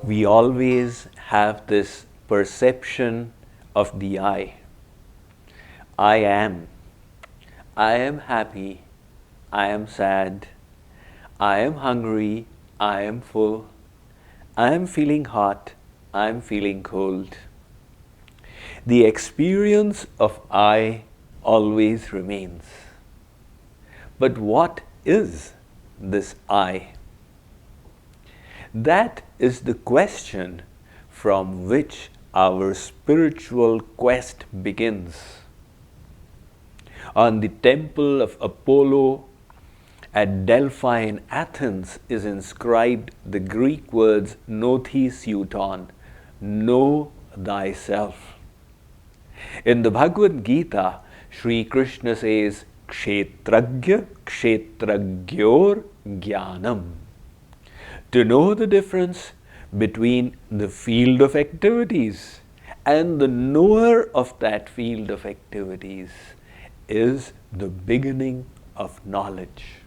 We always have this perception of the I. I am. I am happy. I am sad. I am hungry. I am full. I am feeling hot. I am feeling cold. The experience of I always remains. But what is this I? That is the question from which our spiritual quest begins. On the temple of Apollo at Delphi in Athens is inscribed the Greek words "Noti Suton," know thyself. In the Bhagavad Gita, Shri Krishna says, Kshetragya Kshetragyor Jnanam. To know the difference between the field of activities and the knower of that field of activities is the beginning of knowledge.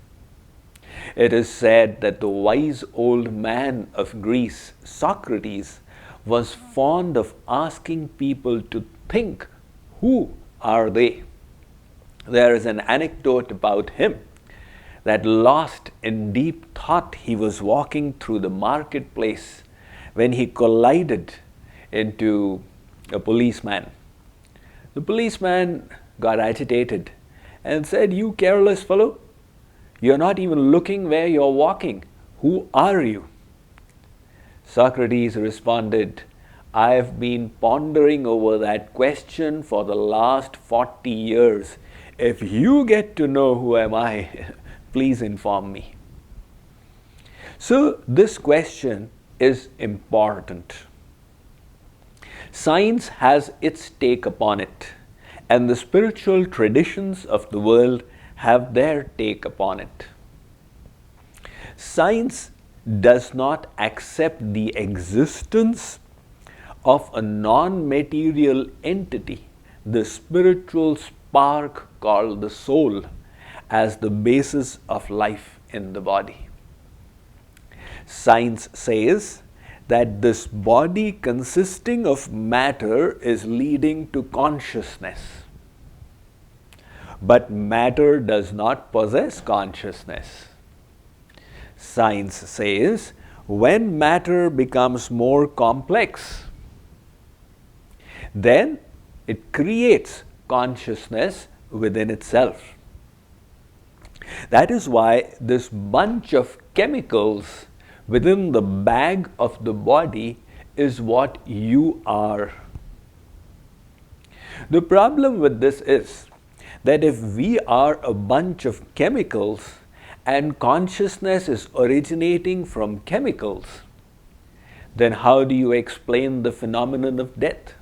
It is said that the wise old man of Greece, Socrates, was fond of asking people to think, who are they? There is an anecdote about him that lost in deep thought he was walking through the marketplace when he collided into a policeman. The policeman got agitated and said, "You careless fellow, you're not even looking where you're walking. Who are you?" Socrates responded, "I've been pondering over that question for the last 40 years. If you get to know who am I, please inform me." So this question is important. Science has its take upon it, and the spiritual traditions of the world have their take upon it. Science does not accept the existence of a non-material entity, the spiritual spark called the soul, as the basis of life in the body. Science says that this body consisting of matter is leading to consciousness. But matter does not possess consciousness. Science says when matter becomes more complex, then it creates consciousness within itself. That is why this bunch of chemicals within the bag of the body is what you are. The problem with this is that if we are a bunch of chemicals and consciousness is originating from chemicals, then how do you explain the phenomenon of death?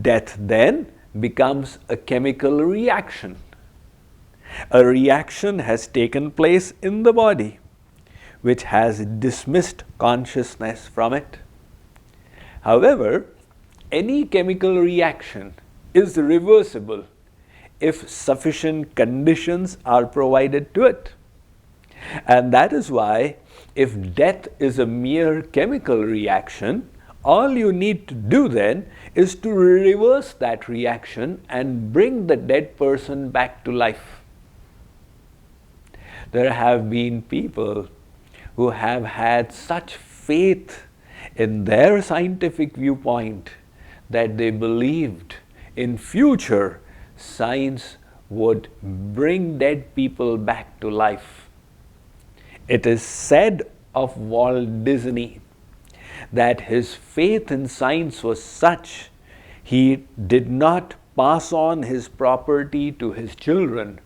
Death then becomes a chemical reaction. A reaction has taken place in the body, which has dismissed consciousness from it. However, any chemical reaction is reversible if sufficient conditions are provided to it. And that is why, if death is a mere chemical reaction, all you need to do then is to reverse that reaction and bring the dead person back to life. There have been people who have had such faith in their scientific viewpoint that they believed in future science would bring dead people back to life. It is said of Walt Disney that his faith in science was such he did not pass on his property to his children.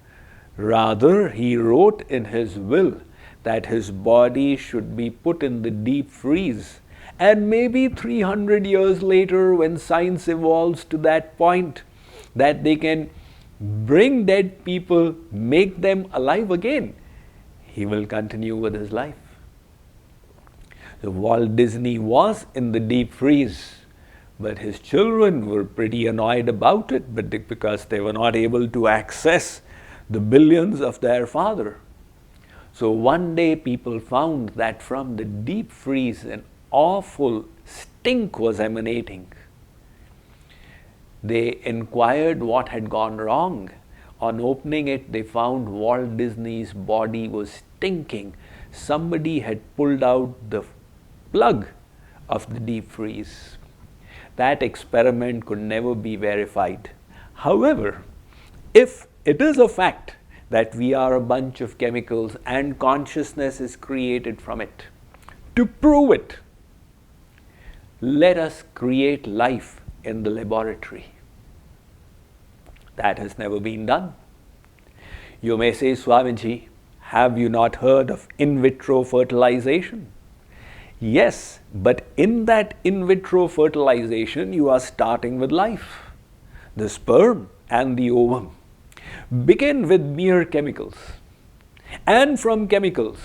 Rather, he wrote in his will that his body should be put in the deep freeze. And maybe 300 years later, when science evolves to that point that they can bring dead people, make them alive again, he will continue with his life. So Walt Disney was in the deep freeze, but his children were pretty annoyed about it, but because they were not able to access the billions of their father. So one day people found that from the deep freeze, an awful stink was emanating. They inquired what had gone wrong. On opening it, they found Walt Disney's body was stinking. Somebody had pulled out the plug of the deep freeze. That experiment could never be verified. However, if it is a fact that we are a bunch of chemicals and consciousness is created from it, to prove it, let us create life in the laboratory. That has never been done. You may say, Swamiji, have you not heard of in vitro fertilization? Yes, but in that in vitro fertilization, you are starting with life. The sperm and the ovum begin with mere chemicals, and from chemicals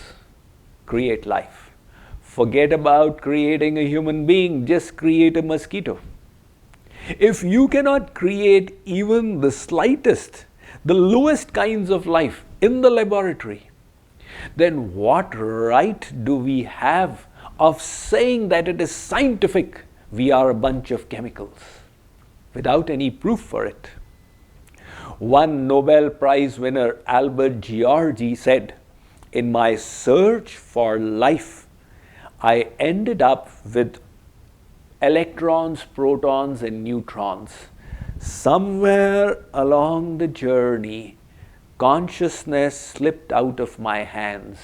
create life. Forget about creating a human being, just create a mosquito. If you cannot create even the slightest, the lowest kinds of life in the laboratory, then what right do we have of saying that it is scientific we are a bunch of chemicals without any proof for it? One Nobel Prize winner, Albert Georgi, said, "In my search for life, I ended up with electrons, protons, and neutrons. Somewhere along the journey, consciousness slipped out of my hands.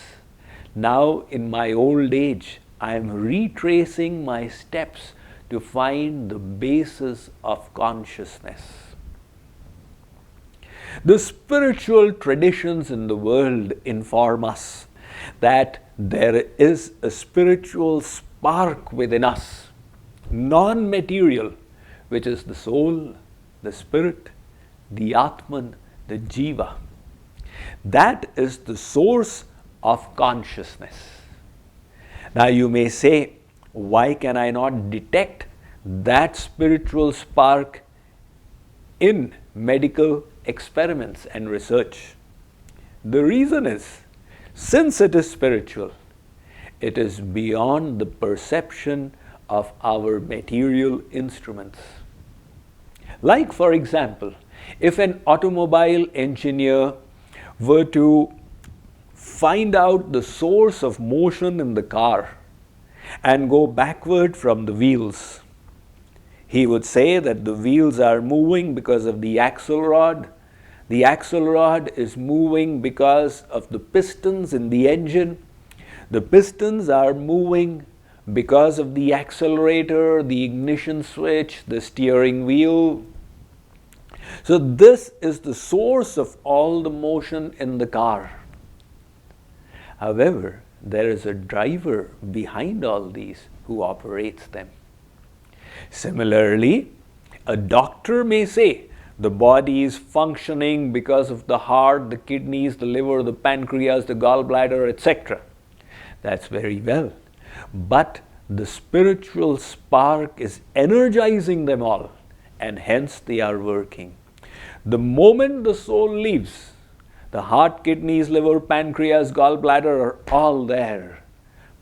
Now, in my old age, I am retracing my steps to find the basis of consciousness." The spiritual traditions in the world inform us that there is a spiritual spark within us, non-material, which is the soul, the spirit, the Atman, the Jiva. That is the source of consciousness. Now you may say, why can I not detect that spiritual spark in medical experiments and research? The reason is, since it is spiritual, it is beyond the perception of our material instruments. Like, for example, if an automobile engineer were to find out the source of motion in the car and go backward from the wheels, he would say that the wheels are moving because of the axle rod. The axle rod is moving because of the pistons in the engine. The pistons are moving because of the accelerator, the ignition switch, the steering wheel. So this is the source of all the motion in the car. However, there is a driver behind all these who operates them. Similarly, a doctor may say the body is functioning because of the heart, the kidneys, the liver, the pancreas, the gallbladder, etc. That's very well. But the spiritual spark is energizing them all, and hence they are working. The moment the soul leaves, the heart, kidneys, liver, pancreas, gallbladder are all there,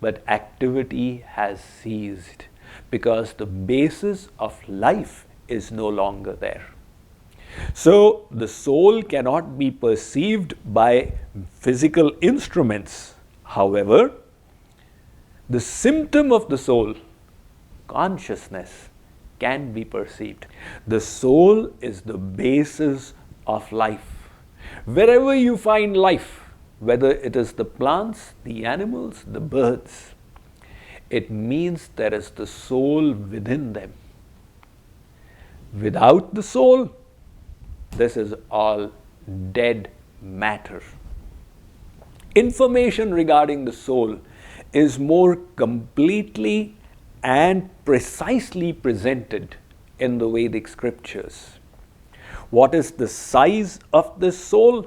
but activity has ceased because the basis of life is no longer there. So the soul cannot be perceived by physical instruments. However, the symptom of the soul, consciousness, can be perceived. The soul is the basis of life. Wherever you find life, whether it is the plants, the animals, the birds, it means there is the soul within them. Without the soul, this is all dead matter. Information regarding the soul is more completely and precisely presented in the Vedic scriptures. What is the size of the soul?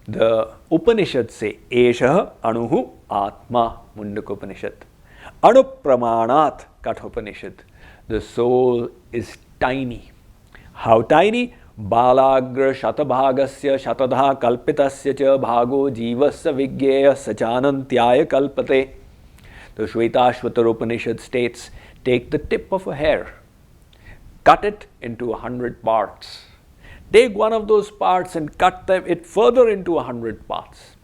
The Upanishads say, Esha Anuhu Atma, Mundaka Upanishad. Anupramanat Kathopanishad. The soul is tiny. How tiny? Balagra shatabhagasya shatadha kalpitasya cha bhago jivasya vigyeya sachanantyaya kalpate. The Shvetashvatara Upanishad states, take the tip of a hair, cut it into 100 parts. Take one of those parts and cut it further into 100 parts.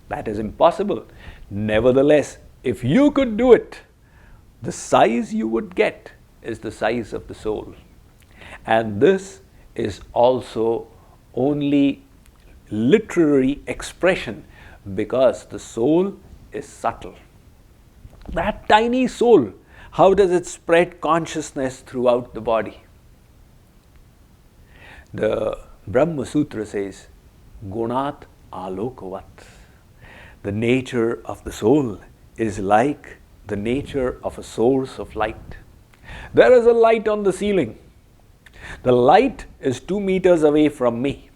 That is impossible. Nevertheless, if you could do it, the size you would get is the size of the soul. And this is also only literary expression because the soul is subtle. That tiny soul, how does it spread consciousness throughout the body? The Brahma Sutra says, Gunat Alokavat. The nature of the soul is like the nature of a source of light. There is a light on the ceiling. The light is 2 meters away from me,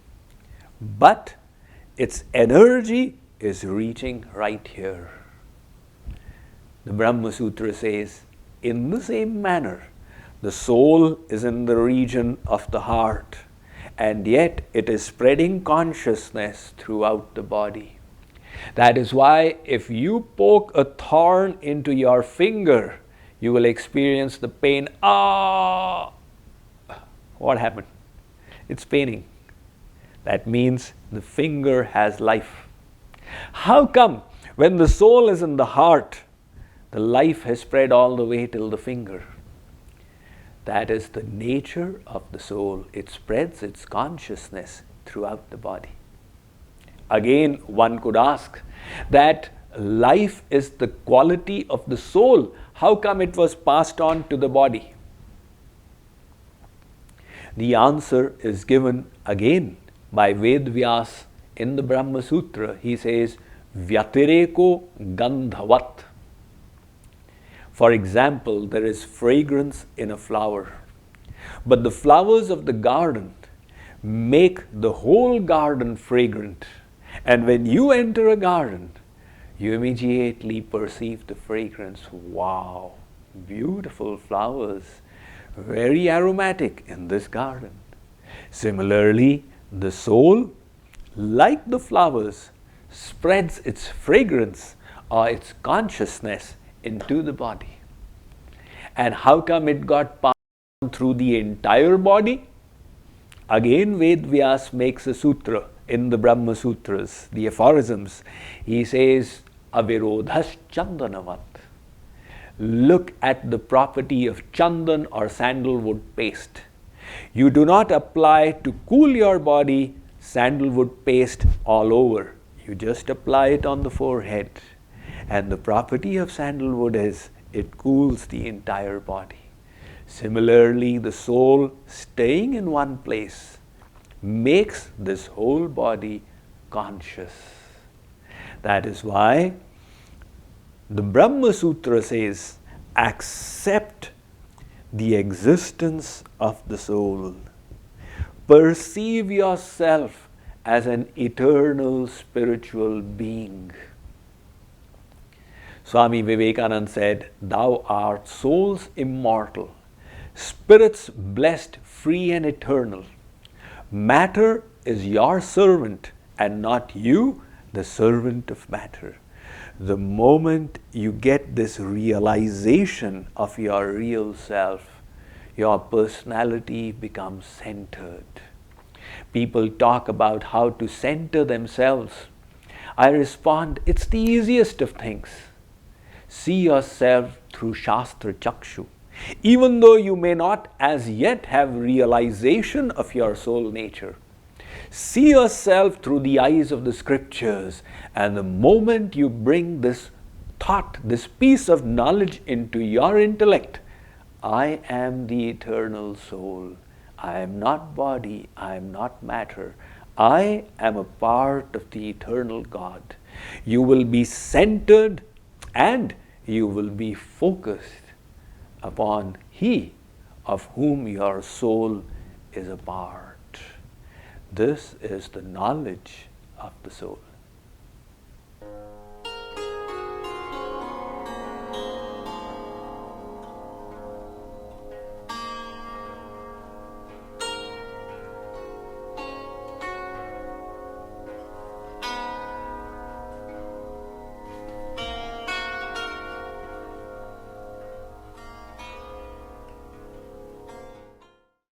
but its energy is reaching right here. The Brahma Sutra says, in the same manner, the soul is in the region of the heart, and yet it is spreading consciousness throughout the body. That is why if you poke a thorn into your finger, you will experience the pain. Ah! What happened? It's paining. That means the finger has life. How come when the soul is in the heart, the life has spread all the way till the finger? That is the nature of the soul. It spreads its consciousness throughout the body. Again, one could ask that life is the quality of the soul. How come it was passed on to the body? The answer is given again by Ved Vyas in the Brahma Sutra. He says, Vyatireko Gandhavat. For example, there is fragrance in a flower, but the flowers of the garden make the whole garden fragrant. And when you enter a garden, you immediately perceive the fragrance. Wow, beautiful flowers, very aromatic in this garden. Similarly, the soul, like the flowers, spreads its fragrance or its consciousness into the body. And how come it got passed on through the entire body? Again, Ved Vyas makes a sutra in the Brahma Sutras, the aphorisms. He says, Avirodhas Chandanavat. Look at the property of chandan or sandalwood paste. You do not apply to cool your body sandalwood paste all over. You just apply it on the forehead. And the property of sandalwood is it cools the entire body. Similarly, the soul staying in one place makes this whole body conscious. That is why the Brahma Sutra says, accept the existence of the soul. Perceive yourself as an eternal spiritual being. Swami Vivekananda said, thou art souls immortal, spirits blessed, free and eternal. Matter is your servant and not you the servant of matter. The moment you get this realization of your real self, your personality becomes centered. People talk about how to center themselves. I respond, it's the easiest of things. See yourself through Shastra Chakshu. Even though you may not as yet have realization of your soul nature, see yourself through the eyes of the scriptures, and the moment you bring this thought, this piece of knowledge into your intellect, I am the eternal soul. I am not body, I am not matter. I am a part of the eternal God. You will be centered and you will be focused upon He of whom your soul is a part. This is the knowledge of the soul.